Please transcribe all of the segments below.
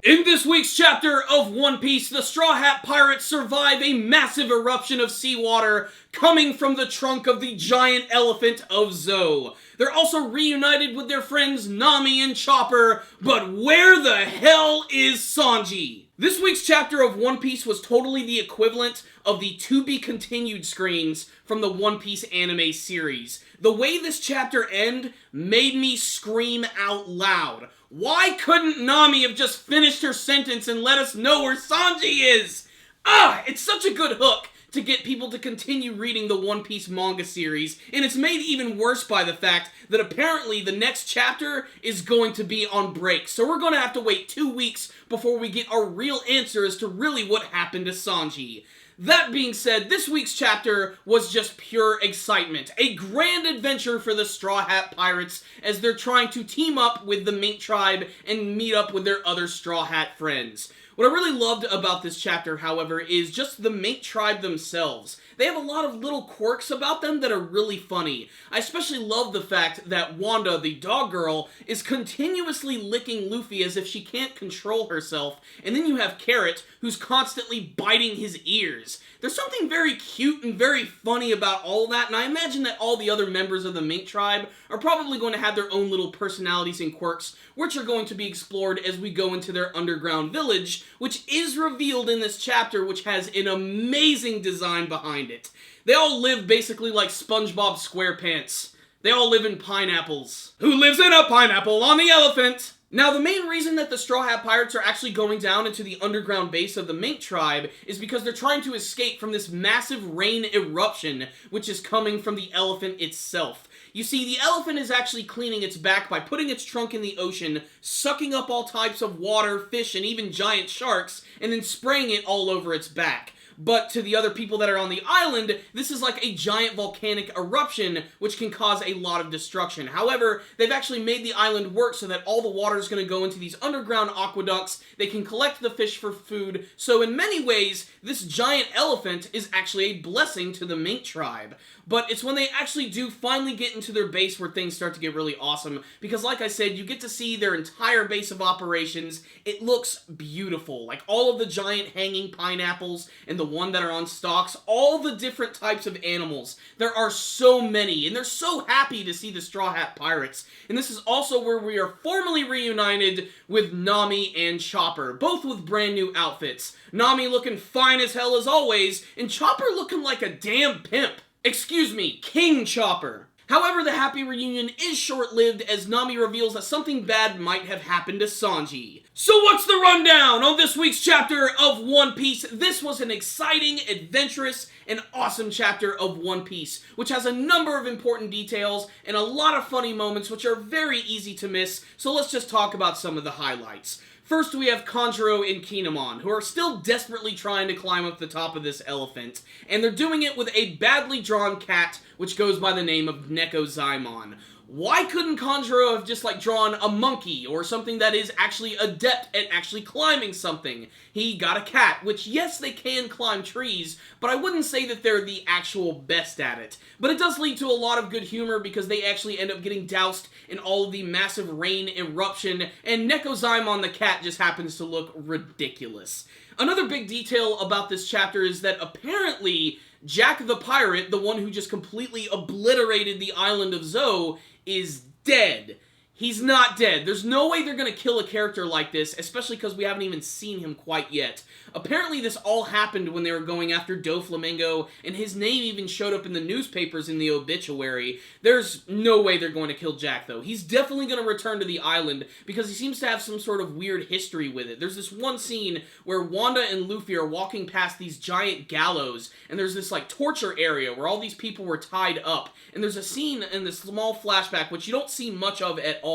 In this week's chapter of One Piece, the Straw Hat Pirates survive a massive eruption of seawater coming from the trunk of the giant elephant of Zou. They're also reunited with their friends Nami and Chopper, but where the hell is Sanji? This week's chapter of One Piece was totally the equivalent of the to-be-continued screens from the One Piece anime series. The way this chapter ended made me scream out loud. Why couldn't Nami have just finished her sentence and let us know where Sanji is? It's such a good hook to get people to continue reading the One Piece manga series, and it's made even worse by the fact that apparently the next chapter is going to be on break, so we're going to have to wait 2 weeks before we get our real answer as to really what happened to Sanji. That being said, this week's chapter was just pure excitement. A grand adventure for the Straw Hat Pirates as they're trying to team up with the Mink Tribe and meet up with their other Straw Hat friends. What I really loved about this chapter, however, is just the Mink Tribe themselves. They have a lot of little quirks about them that are really funny. I especially love the fact that Wanda, the dog girl, is continuously licking Luffy as if she can't control herself, and then you have Carrot, who's constantly biting his ears. There's something very cute and very funny about all that, and I imagine that all the other members of the Mink Tribe are probably going to have their own little personalities and quirks, which are going to be explored as we go into their underground village, which is revealed in this chapter, which has an amazing design behind it. They all live basically like SpongeBob SquarePants. They all live in pineapples. Who lives in a pineapple on the elephant? Now, the main reason that the Straw Hat Pirates are actually going down into the underground base of the Mink Tribe is because they're trying to escape from this massive rain eruption, which is coming from the elephant itself. You see, the elephant is actually cleaning its back by putting its trunk in the ocean, sucking up all types of water, fish, and even giant sharks, and then spraying it all over its back. But to the other people that are on the island, this is like a giant volcanic eruption, which can cause a lot of destruction. However, they've actually made the island work so that all the water is going to go into these underground aqueducts. They can collect the fish for food. So in many ways, this giant elephant is actually a blessing to the Mink Tribe. But it's when they actually do finally get into their base where things start to get really awesome. Because like I said, you get to see their entire base of operations. It looks beautiful. Like all of the giant hanging pineapples and the one that are on stalks, all the different types of animals. There are so many, and they're so happy to see the Straw Hat Pirates. And this is also where we are formally reunited with Nami and Chopper, both with brand new outfits. Nami looking fine as hell as always, and Chopper looking like a damn pimp. Excuse me, King Chopper. However, the happy reunion is short-lived as Nami reveals that something bad might have happened to Sanji. So what's the rundown on this week's chapter of One Piece? This was an exciting, adventurous, and awesome chapter of One Piece, which has a number of important details and a lot of funny moments which are very easy to miss, so let's just talk about some of the highlights. First, we have Kanjuro and Kinemon, who are still desperately trying to climb up the top of this elephant, and they're doing it with a badly drawn cat, which goes by the name of Nekozaimon. Why couldn't Kanjuro have just, drawn a monkey, or something that is actually adept at actually climbing something? He got a cat, which, yes, they can climb trees, but I wouldn't say that they're the actual best at it. But it does lead to a lot of good humor, because they actually end up getting doused in all of the massive rain eruption, and Nekozaimon the cat just happens to look ridiculous. Another big detail about this chapter is that apparently Jack the Pirate, the one who just completely obliterated the island of Zou, is dead. He's not dead. There's no way they're going to kill a character like this, especially because we haven't even seen him quite yet. Apparently this all happened when they were going after Doflamingo, and his name even showed up in the newspapers in the obituary. There's no way they're going to kill Jack, though. He's definitely going to return to the island, because he seems to have some sort of weird history with it. There's this one scene where Wanda and Luffy are walking past these giant gallows, and there's this, torture area where all these people were tied up. And there's a scene in this small flashback, which you don't see much of at all,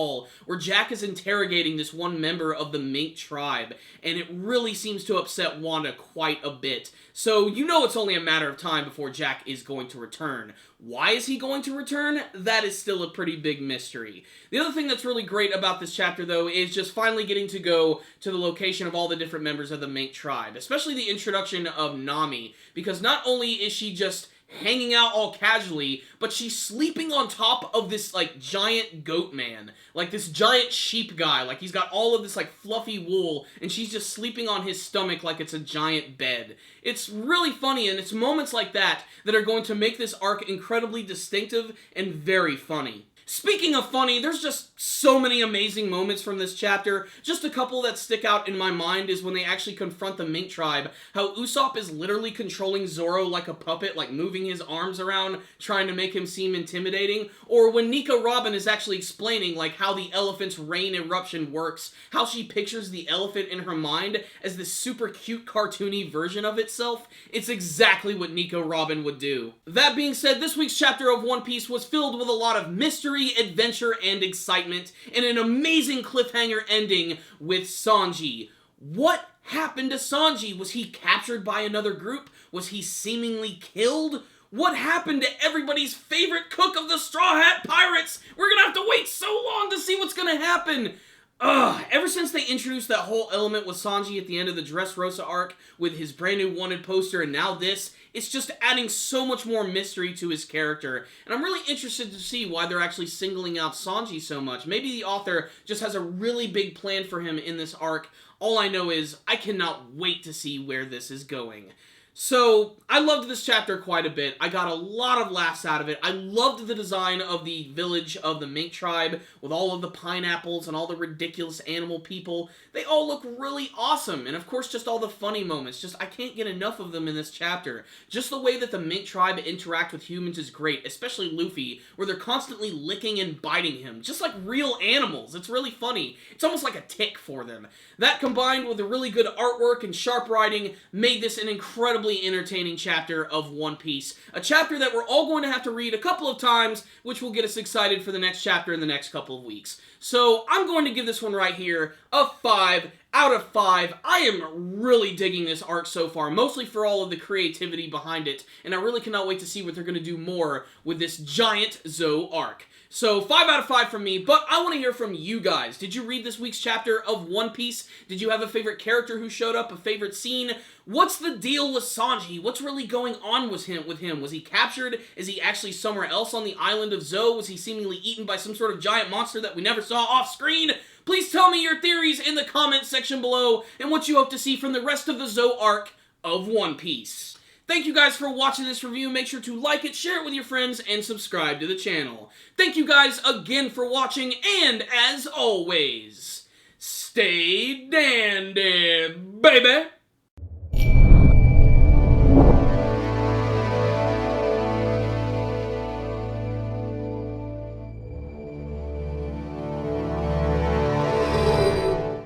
where Jack is interrogating this one member of the Mink Tribe, and it really seems to upset Wanda quite a bit. So you know it's only a matter of time before Jack is going to return. Why is he going to return? That is still a pretty big mystery. The other thing that's really great about this chapter, though, is just finally getting to go to the location of all the different members of the Mink Tribe, especially the introduction of Nami, because not only is she just hanging out all casually, but she's sleeping on top of this, like, giant goat man. Like, this giant sheep guy. Like, he's got all of this, like, fluffy wool, and she's just sleeping on his stomach like it's a giant bed. It's really funny, and it's moments like that that are going to make this arc incredibly distinctive and very funny. Speaking of funny, there's just so many amazing moments from this chapter. Just a couple that stick out in my mind is when they actually confront the Mink tribe, how Usopp is literally controlling Zoro like a puppet, like moving his arms around, trying to make him seem intimidating, or when Nico Robin is actually explaining like how the elephant's rain eruption works, how she pictures the elephant in her mind as this super cute cartoony version of itself. It's exactly what Nico Robin would do. That being said, this week's chapter of One Piece was filled with a lot of mystery, adventure, and excitement, and an amazing cliffhanger ending with Sanji. What happened to Sanji? Was he captured by another group? Was he seemingly killed? What happened to everybody's favorite cook of the Straw Hat Pirates? We're gonna have to wait so long to see what's gonna happen. Ever since they introduced that whole element with Sanji at the end of the Dressrosa arc, with his brand new wanted poster and now this, it's just adding so much more mystery to his character. And I'm really interested to see why they're actually singling out Sanji so much. Maybe the author just has a really big plan for him in this arc. All I know is, I cannot wait to see where this is going. So, I loved this chapter quite a bit. I got a lot of laughs out of it. I loved the design of the village of the Mink tribe, with all of the pineapples and all the ridiculous animal people. They all look really awesome, and of course just all the funny moments. Just, I can't get enough of them in this chapter. Just the way that the Mink tribe interact with humans is great, especially Luffy, where they're constantly licking and biting him, just like real animals. It's really funny. It's almost like a tick for them. That combined with the really good artwork and sharp writing made this an incredible entertaining chapter of One Piece. A chapter that we're all going to have to read a couple of times, which will get us excited for the next chapter in the next couple of weeks. So I'm going to give this one right here a 5 out of 5. I am really digging this arc so far, mostly for all of the creativity behind it, and I really cannot wait to see what they're going to do more with this giant Zou arc. So, 5 out of 5 from me, but I want to hear from you guys. Did you read this week's chapter of One Piece? Did you have a favorite character who showed up, a favorite scene? What's the deal with Sanji? What's really going on with him? Was he captured? Is he actually somewhere else on the island of Zou? Was he seemingly eaten by some sort of giant monster that we never saw off screen? Please tell me your theories in the comments section below, and what you hope to see from the rest of the Zou arc of One Piece. Thank you guys for watching this review. Make sure to like it, share it with your friends, and subscribe to the channel. Thank you guys again for watching, and as always, stay dandy, baby!